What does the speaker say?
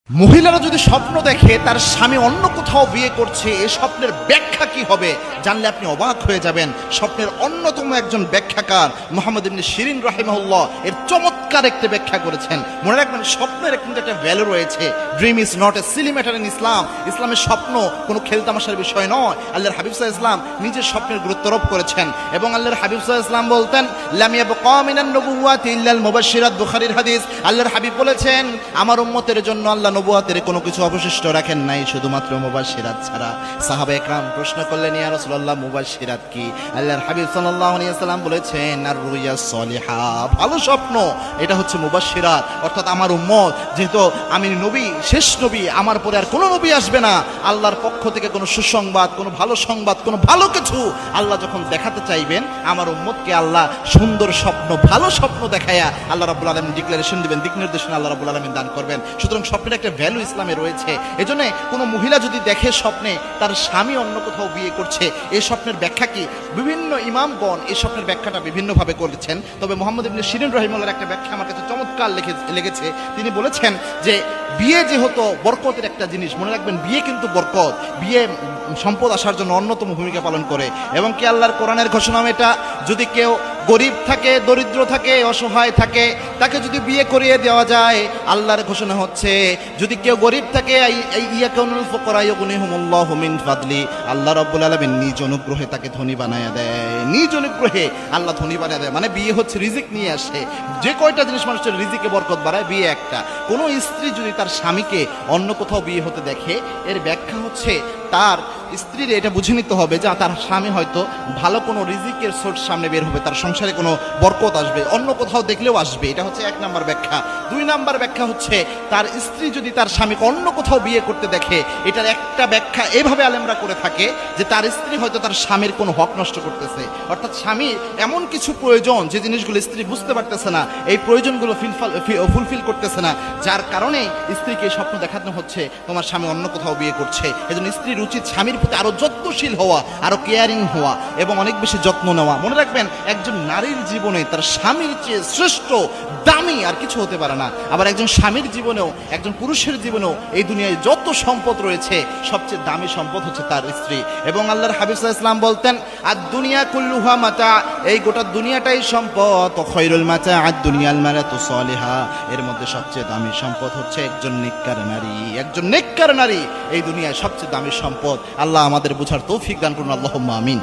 মহিলারা যদি স্বপ্ন দেখে তার স্বামী অন্য কোথাও বিয়ে করছে, এই স্বপ্নের ব্যাখ্যা কি হবে জানলে আপনি অবাক হয়ে যাবেন। স্বপ্নের অন্যতম একজন ব্যাখ্যাকার মুহাম্মদ ইবনে শিরিন রাহিমাহুল্লাহ এর চমৎকার একটা ব্যাখ্যা করেছেন। মনে রাখবেন, স্বপ্নের কিন্তু একটা ভ্যালু রয়েছে। Dream is not a silly matter in Islam. ইসলামের স্বপ্ন কোনো খেলতামাশার বিষয় নয়। আল্লাহর হাবিব সাল্লাল্লাহু আলাইহি ওয়াসাল্লাম নিজের স্বপ্নের গুরুত্ব আরোপ করেছেন এবং আল্লাহর হাবিব সাল্লাল্লাহু আলাইহি ওয়াসাল্লাম বলতেন, লাম ইয়াবকা মিনান নবুওয়াতি ইল্লাল মুবাশশিরাত। বুখারীর হাদিস। আল্লাহর হাবিব বলেছেন, আমার উম্মতের জন্য আল্লাহ নবুওয়াতের কোনো কিছু অবশিষ্ট রাখেন নাই, শুধুমাত্র মুবাশশিরাত ছাড়া। সাহাবা একরাম প্রশ্ন করলেন, ইয়া রাসূলুল্লাহ, মুবাশশিরাত কি? আল্লাহর হাবিব সাল্লাল্লাহু আলাইহি ওয়াসাল্লাম বলেছেন, আর রুইয়া সলিহা, ভালো স্বপ্ন, এটা হচ্ছে মুবাশশিরাত। অর্থাৎ আমার উম্মত, যেহেতু আমি নবী, শেষ নবী, আমার পরে আর কোনো নবী আসবে না, আল্লাহর পক্ষ থেকে কোনো সুসংবাদ, কোনো ভালো সংবাদ, কোনো ভালো কিছু আল্লাহ যখন দেখাতে চাইবেন, আমার উম্মতকে আল্লাহ সুন্দর স্বপ্ন, ভালো স্বপ্ন দেখায়া আল্লাহ রাব্বুল আলামিন ডিক্লারেশন দিবেন, দিক নির্দেশনা আল্লাহ রাব্বুল আলামিন দান করবেন। সুতরাং স্বপ্নের একটা ভ্যালু ইসলামে রয়েছে। এজন্য কোনো মহিলা যদি দেখে স্বপ্নে তার স্বামী অন্য কোথাও বিয়ে করছে, এই স্বপ্নের ব্যাখ্যা কি? বিভিন্ন ইমামগণ এই স্বপ্নের ব্যাখ্যাটা বিভিন্নভাবে করেছেন। তবে মুহাম্মদ ইবনে শিরিন রাহিমাহুল্লাহর একটা ব্যাখ্যা আমার কাছে চমৎকার লেগেছে। তিনি বলেছেন যে বিয়ে যেহেতু বরকতের একটা জিনিস, মনে রাখবেন বিয়ে কিন্তু বরকত, বিয়ে সম্পদ আসার জন্য অন্যতম ভূমিকা পালন করে। এবং কি আল্লাহর কোরআনের ঘোষণা এটা, যদি কেউ গরিব থাকে, দরিদ্র থাকে, অসহায় থাকে, তাকে যদি বিয়ে করিয়ে দেওয়া যায়, আল্লাহর ঘোষণা হচ্ছে, যদি কেউ গরিব থাকে, ইয়াকুনুল ফুকারা ইউগনিহুমুল্লাহু মিন ফাদলি, আল্লাহ রাব্বুল আলামিন নিজ অনুগ্রহে তাকে ধনী বানায়া দেয়, নিজ অনুগ্রহে আল্লাহ ধনী বানায়া দেয়। মানে বিয়ে হচ্ছে রিজিক নিয়ে আসে। যে কয়টা জিনিস মানুষের রিজিকে বরকত বাড়ায়, বিয়ে একটা। কোনো স্ত্রী যদি তার স্বামীকে অন্য কোথাও বিয়ে হতে দেখে, এর ব্যাখ্যা হচ্ছে তার স্ত্রীর এটা বুঝে নিতে হবে যে তার স্বামী হয়তো ভালো কোনো রিজিকের সোর্স সামনে বের হবে, তার সংসারে কোনো বরকত আসবে, অন্য কোথাও দেখলেও আসবে। এটা হচ্ছে এক নাম্বার ব্যাখ্যা। দুই নাম্বার ব্যাখ্যা হচ্ছে, তার স্ত্রী যদি তার স্বামীকে অন্য কোথাও বিয়ে করতে দেখে, এটার একটা ব্যাখ্যা এভাবে আলেমরা করে থাকে যে তার স্ত্রী হয়তো তার স্বামীর কোনো হক নষ্ট করতেছে। অর্থাৎ স্বামীর এমন কিছু প্রয়োজন যে জিনিসগুলো স্ত্রী বুঝতে পারতেছে না, এই প্রয়োজনগুলো ফুলফিল করতেছে না, যার কারণে স্ত্রীকে স্বপ্ন দেখানো হচ্ছে তোমার স্বামী অন্য কোথাও বিয়ে করছে। এজন্য স্ত্রীর উচিত স্বামীর প্রতি আরো যত্নশীল হওয়া, আরো কেয়ারিং হওয়া এবং অনেক বেশি যত্ন নেওয়া। মনে রাখবেন, একজন নারীর জীবনে তার স্বামীর চেয়ে শ্রেষ্ঠ, দামি আর কিছু হতে পারে না। আবার একজন স্বামীর জীবনেও, একজন পুরুষের জীবনেও এই দুনিয়ায় যত সম্পদ রয়েছে, সবচেয়ে দামি সম্পদ হচ্ছে তার স্ত্রী। এবং আল্লাহর হাবিব সাল্লাল্লাহু আলাইহি ওয়াসাল্লাম বলতেন, আদ-দুনিয়া কুল্লুহা মাতা, এই গোটা দুনিয়াটাই সম্পদ। খায়রুল মাতা আদ-দুনিয়াল মারাতু সালিহা, এর মধ্যে সবচেয়ে দামি সম্পদ হচ্ছে একজন নেককার নারী। একজন নেককার নারী এই দুনিয়ায় সবচেয়ে দামি সম্পদ। আল্লাহ আমাদের বুঝার তৌফিক দান করুন, আল্লাহুম্মা আমিন।